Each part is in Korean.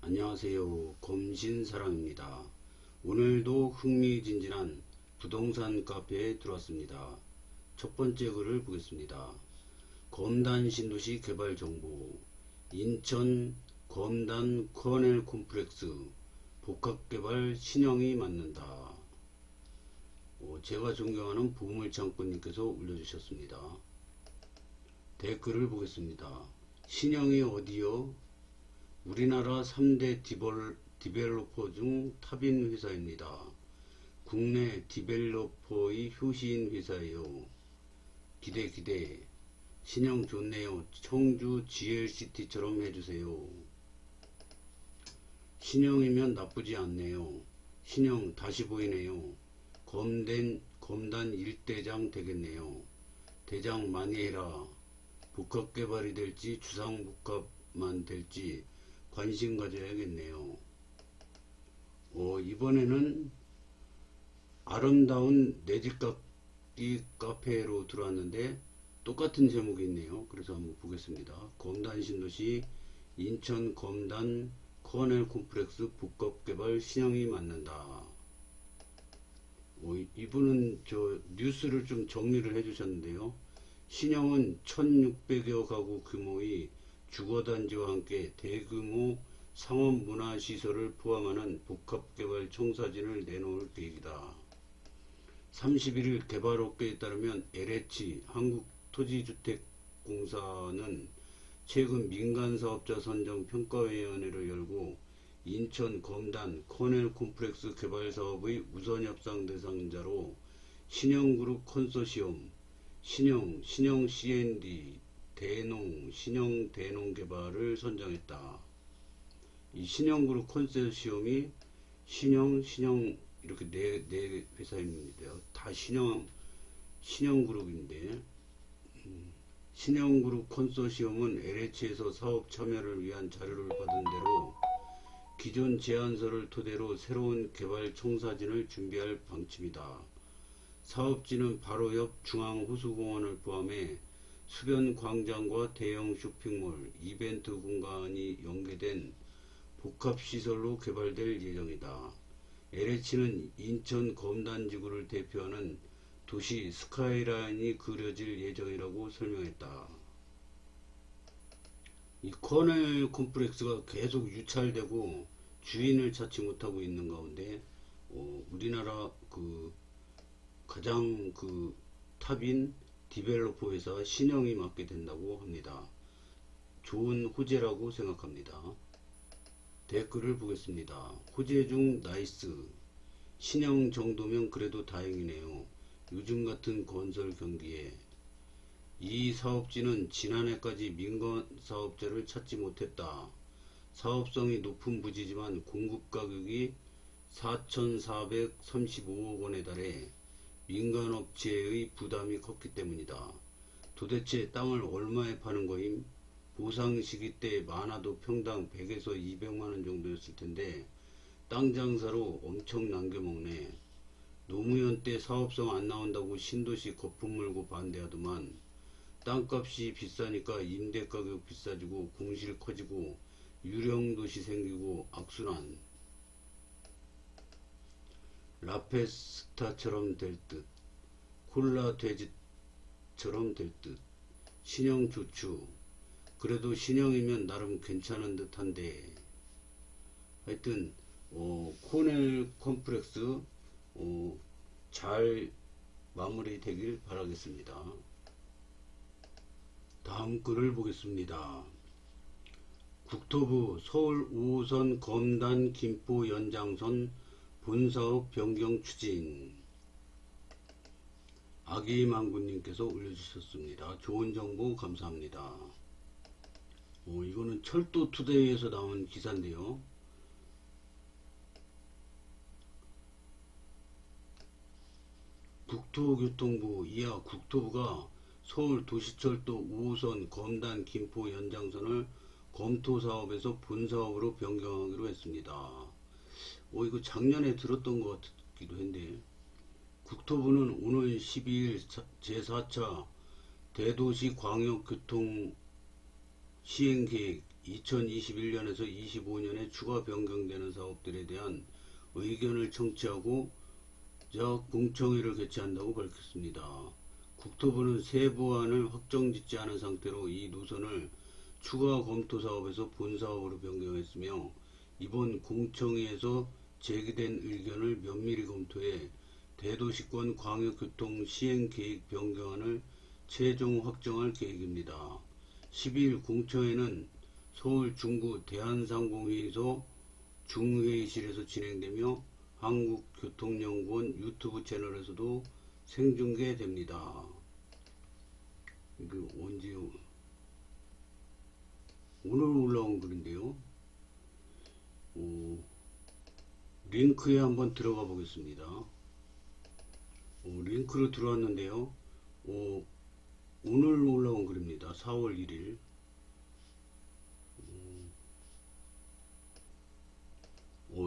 안녕하세요. 검신사랑입니다. 오늘도 흥미진진한 부동산 카페에 들어왔습니다. 첫 번째 글을 보겠습니다. 검단 신도시 개발 정보. 인천 검단 커넬 콤플렉스 복합개발 신형이 맞는다. 제가 존경하는 보물창고님께서 올려주셨습니다. 댓글을 보겠습니다. 신형이 어디요? 우리나라 3대 디벨로퍼 중 탑인 회사입니다. 국내 디벨로퍼의 효시인 회사예요. 기대. 신형 좋네요. 청주 GLCT처럼 해주세요. 신형이면 나쁘지 않네요. 신형 다시 보이네요. 검단 1대장 되겠네요. 대장 많이 해라. 복합개발이 될지 주상복합만 될지 관심 가져야겠네요. 이번에는 아름다운 내집깎기 카페로 들어왔는데 똑같은 제목이 있네요. 그래서 한번 보겠습니다. 검단 신도시 인천 검단 커넬 콤플렉스 복합개발 신형이 맞는다. 이분은 저 뉴스를 좀 정리를 해주셨는데요. 신형은 1600여 가구 규모의 주거단지와 함께 대규모 상업문화시설을 포함하는 복합개발 청사진을 내놓을 계획이다. 31일 개발업계에 따르면 LH 한국토지주택공사는 최근 민간사업자 선정 평가위원회를 열고 인천 검단 커넬 콤플렉스 개발사업의 우선협상 대상자로 신형그룹 컨소시엄, 신형 C&D, 신형 대농개발을 선정했다. 이 신형그룹 컨소시엄이 신형 이렇게 네 회사입니다. 다 신형그룹인데 신형그룹 컨소시엄은 LH에서 사업 참여를 위한 자료를 받은 대로 기존 제안서를 토대로 새로운 개발 청사진을 준비할 방침이다. 사업지는 바로 옆 중앙호수공원을 포함해 수변 광장과 대형 쇼핑몰, 이벤트 공간이 연계된 복합시설로 개발될 예정이다. LH는 인천 검단지구를 대표하는 도시 스카이라인이 그려질 예정이라고 설명했다. 이 커넬 콤플렉스가 계속 유찰되고 주인을 찾지 못하고 있는 가운데 우리나라 가장 탑인 디벨로퍼 회사 신형이 맡게 된다고 합니다. 좋은 호재라고 생각합니다. 댓글을 보겠습니다. 호재 중 나이스. 신형 정도면 그래도 다행이네요. 요즘 같은 건설 경기에. 이 사업지는 지난해까지 민간 사업자를 찾지 못했다. 사업성이 높은 부지지만 공급 가격이 4,435억 원에 달해 민간업체의 부담이 컸기 때문이다. 도대체 땅을 얼마에 파는 거임? 보상 시기 때 많아도 평당 100에서 200만원 정도였을 텐데 땅 장사로 엄청 남겨먹네. 노무현 때 사업성 안 나온다고 신도시 거품 물고 반대하더만 땅값이 비싸니까 임대 가격 비싸지고 공실 커지고 유령도시 생기고 악순환. 라페스타처럼 될 듯, 콜라 돼지처럼 될 듯. 신형 좋추. 그래도 신형이면 나름 괜찮은 듯한데. 하여튼 코넬 콤플렉스 잘 마무리 되길 바라겠습니다. 다음 글을 보겠습니다. 국토부 서울 5호선 검단 김포 연장선 본사업 변경 추진. 아기망구님께서 올려주셨습니다. 좋은 정보 감사합니다. 이거는 철도투데이에서 나온 기사인데요. 국토교통부 이하 국토부가 서울 도시철도 5호선 검단 김포 연장선을 검토사업에서 본사업으로 변경하기로 했습니다. 이거 작년에 들었던 것 같기도 한데, 국토부는 오늘 12일 제4차 대도시 광역교통 시행계획 2021년에서 25년에 추가 변경되는 사업들에 대한 의견을 청취하고 공청회를 개최한다고 밝혔습니다. 국토부는 세부안을 확정짓지 않은 상태로 이 노선을 추가 검토 사업에서 본 사업으로 변경했으며 이번 공청회에서 제기된 의견을 면밀히 검토해 대도시권 광역교통 시행계획 변경안을 최종 확정할 계획입니다. 12일 공청회는 서울 중구 대한상공회의소 중회의실에서 진행되며 한국교통연구원 유튜브 채널에서도 생중계됩니다. 이게 언제 오늘 올라온 글인데요. 링크에 한번 들어가 보겠습니다. 링크로 들어왔는데요. 오늘 올라온 글입니다. 4월 1일.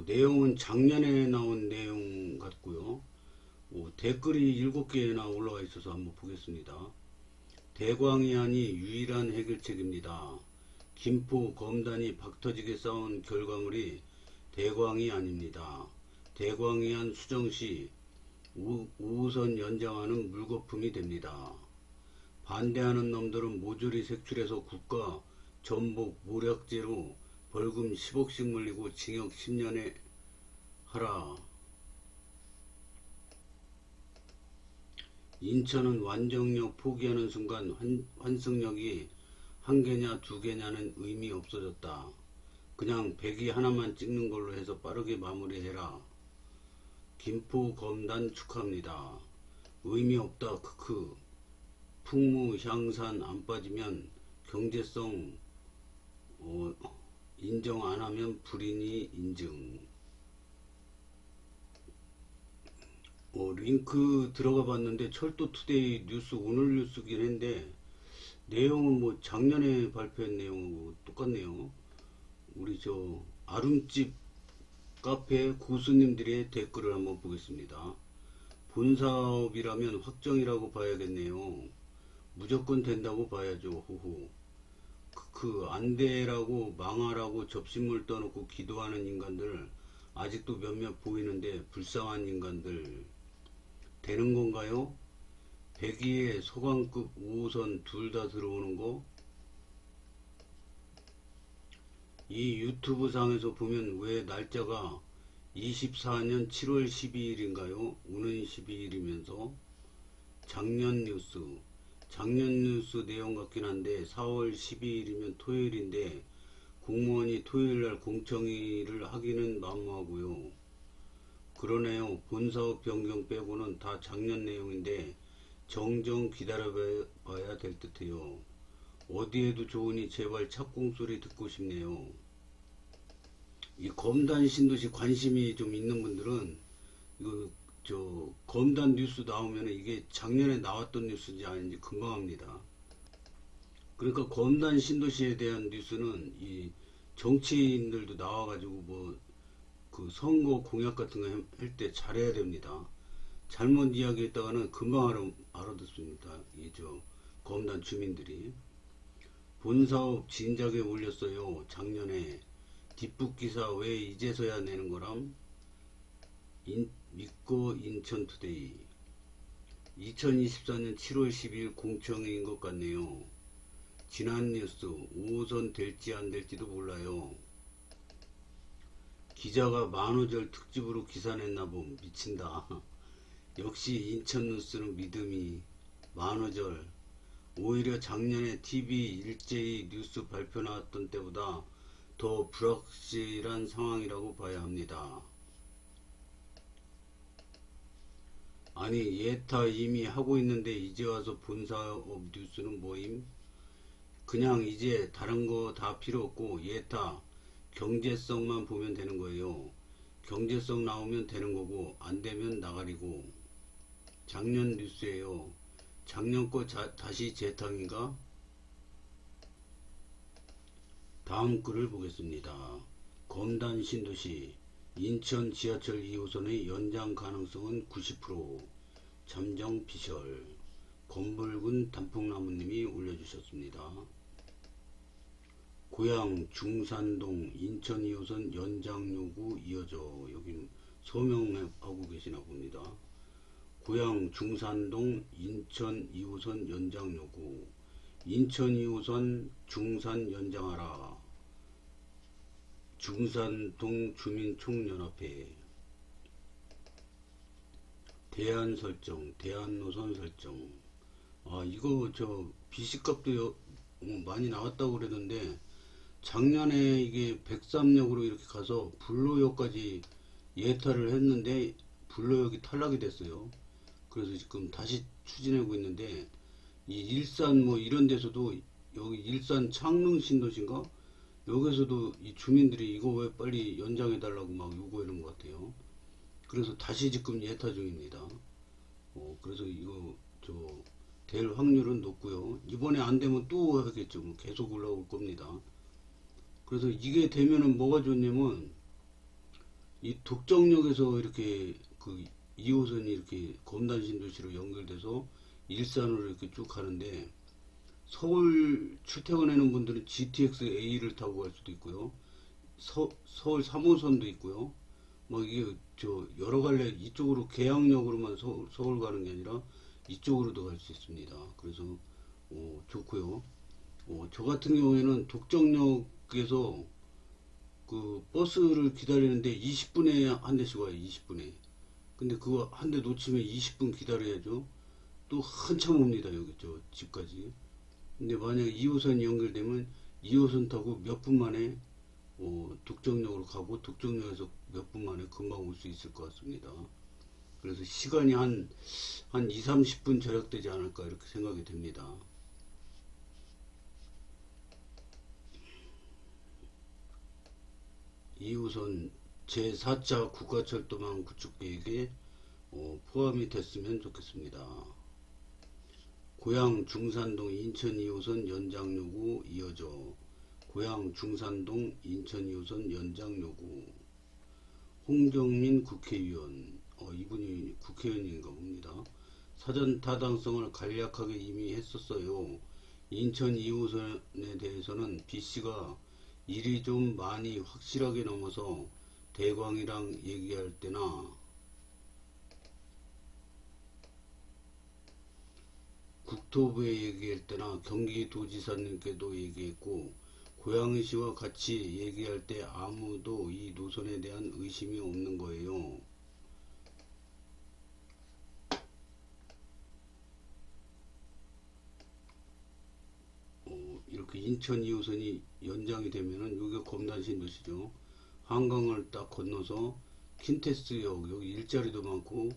내용은 작년에 나온 내용 같고요. 댓글이 7개나 올라와 있어서 한번 보겠습니다. 대광이안이 유일한 해결책입니다. 김포 검단이 박터지게 싸운 결과물이 대광이안입니다. 대광이안 수정시 5호선 연장안은 물거품이 됩니다. 반대하는 놈들은 모조리 색출해서 국가 전복 모략죄로 벌금 10억씩 물리고 징역 10년에 하라. 인천은 완정역 포기하는 순간 환승역이 한 개냐 두 개냐는 의미 없어졌다. 그냥 배기 하나만 찍는 걸로 해서 빠르게 마무리해라. 김포 검단 축하합니다. 의미 없다. 크크. 풍무 향산 안 빠지면 경제성 인정 안 하면 불인이 인증. 링크 들어가 봤는데 철도투데이 뉴스 오늘 뉴스긴 한데 내용은 뭐 작년에 발표한 내용하고 똑같네요. 우리 아름집 카페 고수님들의 댓글을 한번 보겠습니다. 본사업이라면 확정이라고 봐야겠네요. 무조건 된다고 봐야죠. 호호. 안돼라고 망하라고 접신물 떠놓고 기도하는 인간들 아직도 몇몇 보이는데 불쌍한 인간들. 되는 건가요? 102에 소강급 5호선 둘 다 들어오는 거? 이 유튜브 상에서 보면 왜 날짜가 24년 7월 12일인가요? 오는 12일이면서 작년 뉴스 내용 같긴 한데 4월 12일이면 토요일인데 공무원이 토요일날 공청회를 하기는 만무하고요. 그러네요. 본사업 변경 빼고는 다 작년 내용인데 정정 기다려봐야 될 듯해요. 어디에도 좋으니 제발 착공 소리 듣고 싶네요. 이 검단 신도시 관심이 좀 있는 분들은 검단 뉴스 나오면 이게 작년에 나왔던 뉴스인지 아닌지 금방 합니다. 그러니까 검단 신도시에 대한 뉴스는 이 정치인들도 나와가지고 선거 공약 같은 거 할 때 잘해야 됩니다. 잘못 이야기했다가는 금방 알아듣습니다. 검단 주민들이. 본사업 진작에 올렸어요. 작년에. 뒷북기사 왜 이제서야 내는 거람? 믿고 인천투데이. 2024년 7월 12일 공청회인 것 같네요. 지난 뉴스 5호선 될지 안 될지도 몰라요. 기자가 만우절 특집으로 기사 냈나봄. 미친다. 역시 인천뉴스는 믿음이. 만우절. 오히려 작년에 TV 일제히 뉴스 발표 나왔던 때보다 더 불확실한 상황이라고 봐야 합니다. 아니 예타 이미 하고 있는데 이제 와서 본사업 뉴스는 뭐임? 그냥 이제 다른 거 다 필요 없고 예타 경제성만 보면 되는 거예요. 경제성 나오면 되는 거고 안 되면 나가리고. 작년 뉴스예요. 작년 거 다시 재탕인가? 다음 글을 보겠습니다. 검단 신도시 인천 지하철 2호선의 연장 가능성은 90%. 잠정 피셜. 검붉은 단풍나무님이 올려주셨습니다. 고양 중산동 인천 2호선 연장 요구 이어져. 여기 서명하고 계시나 봅니다. 고양 중산동 인천 2호선 연장 요구. 인천 2호선 중산 연장하라. 중산동 주민총연합회. 대안 설정, 대안 노선 설정. 이거 BC값도 많이 나왔다고 그러는데, 작년에 이게 백삼역으로 이렇게 가서 불로역까지 예타를 했는데 불로역이 탈락이 됐어요. 그래서 지금 다시 추진하고 있는데, 이 일산 뭐 이런 데서도, 여기 일산 창릉 신도시인가 여기서도 이 주민들이 이거 왜 빨리 연장해 달라고 막 요구하는 것 같아요. 그래서 다시 지금 예타 중입니다. 그래서 이거 될 확률은 높고요. 이번에 안 되면 또 하겠죠. 뭐 계속 올라올 겁니다. 그래서 이게 되면은 뭐가 좋냐면, 이 독정역에서 이렇게 그 2호선이 이렇게 검단 신도시로 연결돼서 일산으로 이렇게 쭉 가는데, 서울 출퇴근하는 분들은 GTX A를 타고 갈 수도 있고요. 서울 3호선도 있고요. 뭐 이게 여러 갈래 이쪽으로 계양역으로만 서울 가는 게 아니라 이쪽으로도 갈 수 있습니다. 그래서 좋고요. 저 같은 경우에는 독정역에서 그 버스를 기다리는데 20분에 한 대씩 와요. 20분에. 근데 그거 한 대 놓치면 20분 기다려야죠. 또 한참 옵니다. 여기 집까지. 근데 만약에 2호선이 연결되면 2호선 타고 몇 분 만에 독정역으로 가고, 독정역에서 몇 분 만에 금방 올 수 있을 것 같습니다. 그래서 시간이 한 2, 30분 절약되지 않을까 이렇게 생각이 됩니다. (2호선) 제4차 국가철도망 구축 계획에 포함이 됐으면 좋겠습니다. 고양 중산동 인천 2호선 연장 요구 이어져. 고양 중산동 인천 2호선 연장 요구. 홍정민 국회의원, 이분이 국회의원인가 봅니다. 사전 타당성을 간략하게 이미 했었어요. 인천 2호선에 대해서는 B씨가 일이 좀 많이 확실하게 넘어서 대광이랑 얘기할 때나 국토부에 얘기할 때나 경기도지사님께도 얘기했고, 고양시와 같이 얘기할 때 아무도 이 노선에 대한 의심이 없는 거예요. 이렇게 인천 2호선이 연장이 되면은 여기가 검단신도시죠. 한강을 딱 건너서 킨테스역, 여기 일자리도 많고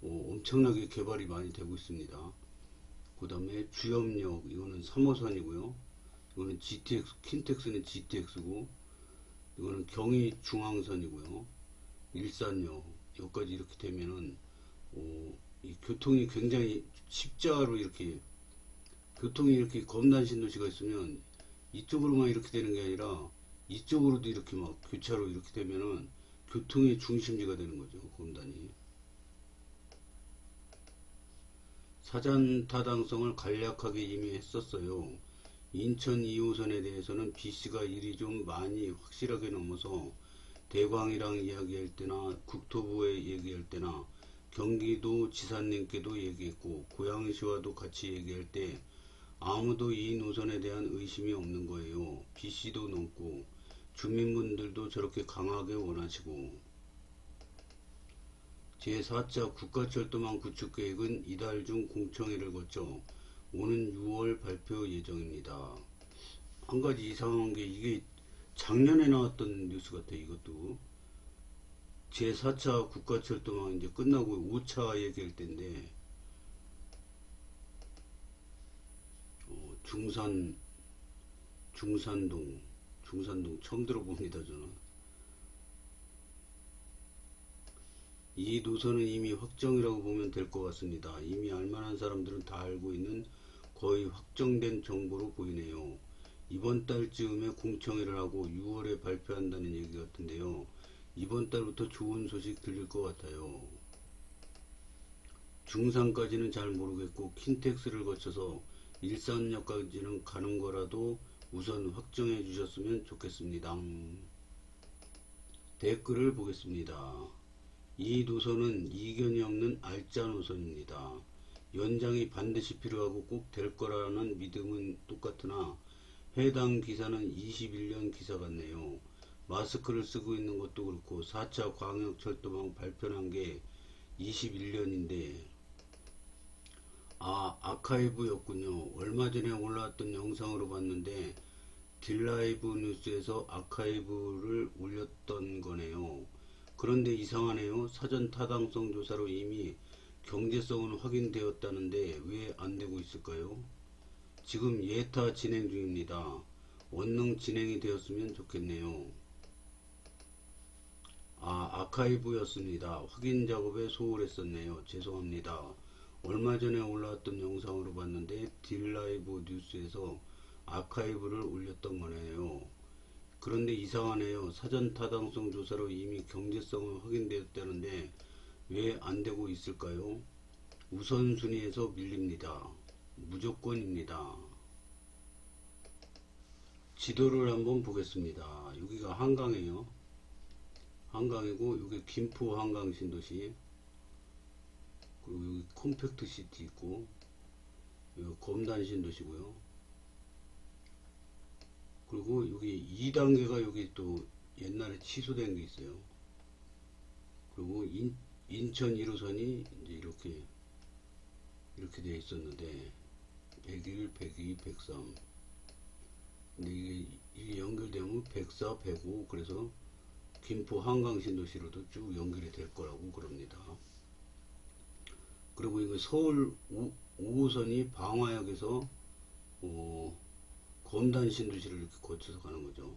엄청나게 개발이 많이 되고 있습니다. 그 다음에 주염역, 이거는 3호선이고요. 이거는 GTX, 킨텍스는 GTX고, 이거는 경의중앙선이고요. 일산역, 여기까지 이렇게 되면은 이 교통이 굉장히 십자로 이렇게, 교통이 이렇게 검단 신도시가 있으면 이쪽으로만 이렇게 되는 게 아니라 이쪽으로도 이렇게 막 교차로 이렇게 되면은 교통의 중심지가 되는 거죠, 검단이. 사전 타당성을 간략하게 이미 했었어요. 인천 2호선에 대해서는 B씨가 일이 좀 많이 확실하게 넘어서 대광이랑 이야기할 때나 국토부에 얘기할 때나 경기도 지사님께도 얘기했고, 고양시와도 같이 얘기할 때 아무도 이 노선에 대한 의심이 없는 거예요. B씨도 넘고 주민분들도 저렇게 강하게 원하시고. 제4차 국가철도망 구축계획은 이달 중 공청회를 거쳐 오는 6월 발표 예정입니다. 한 가지 이상한 게, 이게 작년에 나왔던 뉴스 같아. 이것도 제4차 국가철도망 이제 끝나고 5차 얘기할 텐데, 중산동 처음 들어봅니다. 저는 이 노선은 이미 확정이라고 보면 될 것 같습니다. 이미 알만한 사람들은 다 알고 있는 거의 확정된 정보로 보이네요. 이번 달쯤에 공청회를 하고 6월에 발표한다는 얘기 같은데요. 이번 달부터 좋은 소식 들릴 것 같아요. 중산까지는 잘 모르겠고, 킨텍스를 거쳐서 일산역까지는 가는 거라도 우선 확정해 주셨으면 좋겠습니다. 댓글을 보겠습니다. 이 노선은 이견이 없는 알짜 노선입니다. 연장이 반드시 필요하고 꼭 될 거라는 믿음은 똑같으나 해당 기사는 21년 기사 같네요. 마스크를 쓰고 있는 것도 그렇고 4차 광역철도망 발표한 게 21년인데 아카이브였군요. 얼마 전에 올라왔던 영상으로 봤는데 딜라이브 뉴스에서 아카이브를 올렸던 거네요. 그런데 이상하네요. 사전 타당성 조사로 이미 경제성은 확인되었다는데 왜 안 되고 있을까요? 지금 예타 진행 중입니다. 원능 진행이 되었으면 좋겠네요. 아카이브였습니다. 확인 작업에 소홀했었네요. 죄송합니다. 얼마 전에 올라왔던 영상으로 봤는데 딜라이브 뉴스에서 아카이브를 올렸던 거네요. 그런데 이상하네요. 사전 타당성 조사로 이미 경제성은 확인되었다는데 왜 안 되고 있을까요? 우선순위에서 밀립니다. 무조건입니다. 지도를 한번 보겠습니다. 여기가 한강이에요. 한강이고 여기 김포 한강 신도시, 그리고 여기 컴팩트 시티 있고 여기 검단 신도시고요. 그리고 여기 2단계가 여기 또 옛날에 취소된 게 있어요. 그리고 인천 1호선이 이제 이렇게 되어 있었는데 101, 102, 103. 근데 이게 연결되면 104, 105, 그래서 김포 한강 신도시로도 쭉 연결이 될 거라고 그럽니다. 그리고 이거 서울 5호선이 방화역에서 검단 신도시를 이렇게 거쳐서 가는 거죠.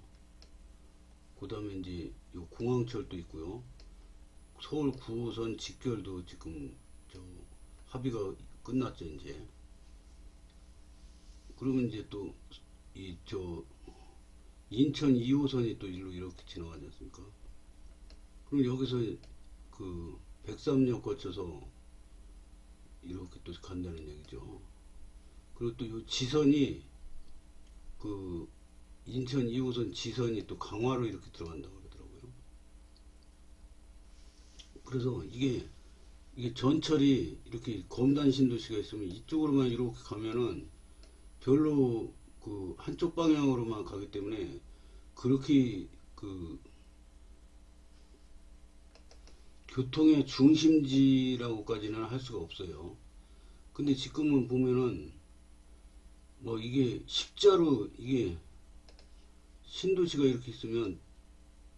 그 다음에 이제 요 공항철도 있고요. 서울 9호선 직결도 지금 합의가 끝났죠, 이제. 그리고 이제 또 인천 2호선이 또 일로 이렇게 지나가지 않습니까? 그럼 여기서 그 백삼역 거쳐서 이렇게 또 간다는 얘기죠. 그리고 또 요 지선이 그 인천 2호선 지선이 또 강화로 이렇게 들어간다고 그러더라고요. 그래서 이게 전철이 이렇게 검단 신도시가 있으면 이쪽으로만 이렇게 가면은 별로 그 한쪽 방향으로만 가기 때문에 그렇게 그 교통의 중심지라고까지는 할 수가 없어요. 근데 지금은 보면은 뭐 이게 십자로 이게 신도시가 이렇게 있으면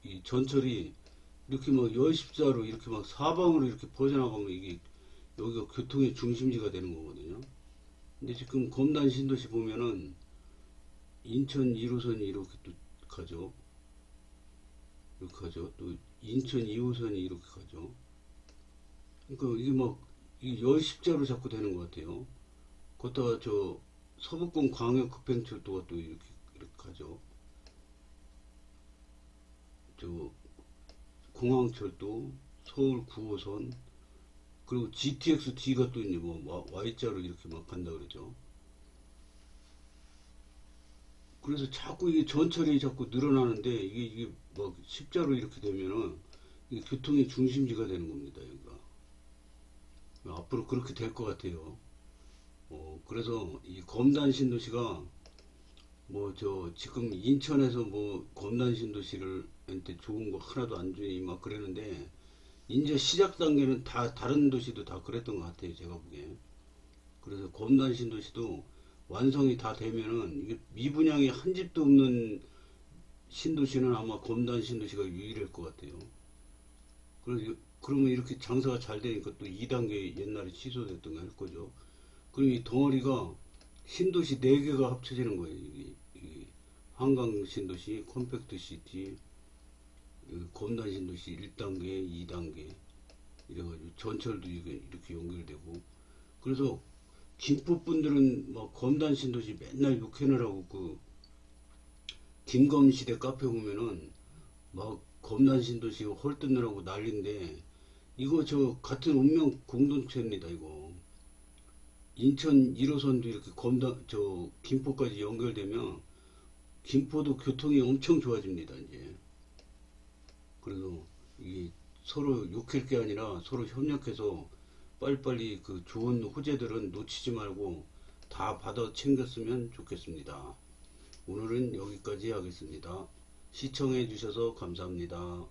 이 전철이 이렇게 막 열십자로 이렇게 막 사방으로 이렇게 퍼져나가면 이게 여기가 교통의 중심지가 되는 거거든요. 근데 지금 검단 신도시 보면은 인천 1호선이 이렇게 또 가죠. 이렇게 가죠. 또 인천 2호선이 이렇게 가죠. 그러니까 이게 막 열십자로 자꾸 되는 것 같아요. 거기다가 서북권 광역급행철도가 또 이렇게 가죠. 공항철도, 서울 9호선, 그리고 GTX-D가 또 이제 뭐 Y자로 이렇게 막 간다 그러죠. 그래서 자꾸 이게 전철이 자꾸 늘어나는데 이게 막 십자로 이렇게 되면은 이게 교통의 중심지가 되는 겁니다. 여기가 앞으로 그렇게 될 것 같아요. 그래서 이 검단 신도시가 지금 인천에서 검단 신도시를 한테 좋은 거 하나도 안 주니 막 그러는데 이제 시작 단계는 다 다른 도시도 다 그랬던 것 같아요. 제가 보기엔. 그래서 검단 신도시도 완성이 다 되면은 이게 미분양이 한 집도 없는 신도시는 아마 검단 신도시가 유일할 것 같아요. 그래서 그러면 이렇게 장사가 잘 되니까 또 2단계 옛날에 취소됐던 거 할 거죠. 그럼 이 덩어리가 신도시 4개가 합쳐지는 거예요. 이게 한강 신도시, 컴팩트 시티, 검단 신도시 1단계, 2단계 이래가지고 전철도 이렇게 연결되고. 그래서 김포 분들은 막 검단 신도시 맨날 욕해내라고 김검시대 카페 보면은 막 검단 신도시 헐뜯느라고 난리인데 이거 같은 운명 공동체입니다. 이거 인천 1호선도 이렇게 김포까지 연결되면 김포도 교통이 엄청 좋아집니다. 이제 그래서 이 서로 욕할 게 아니라 서로 협력해서 빨리빨리 그 좋은 호재들은 놓치지 말고 다 받아 챙겼으면 좋겠습니다. 오늘은 여기까지 하겠습니다. 시청해 주셔서 감사합니다.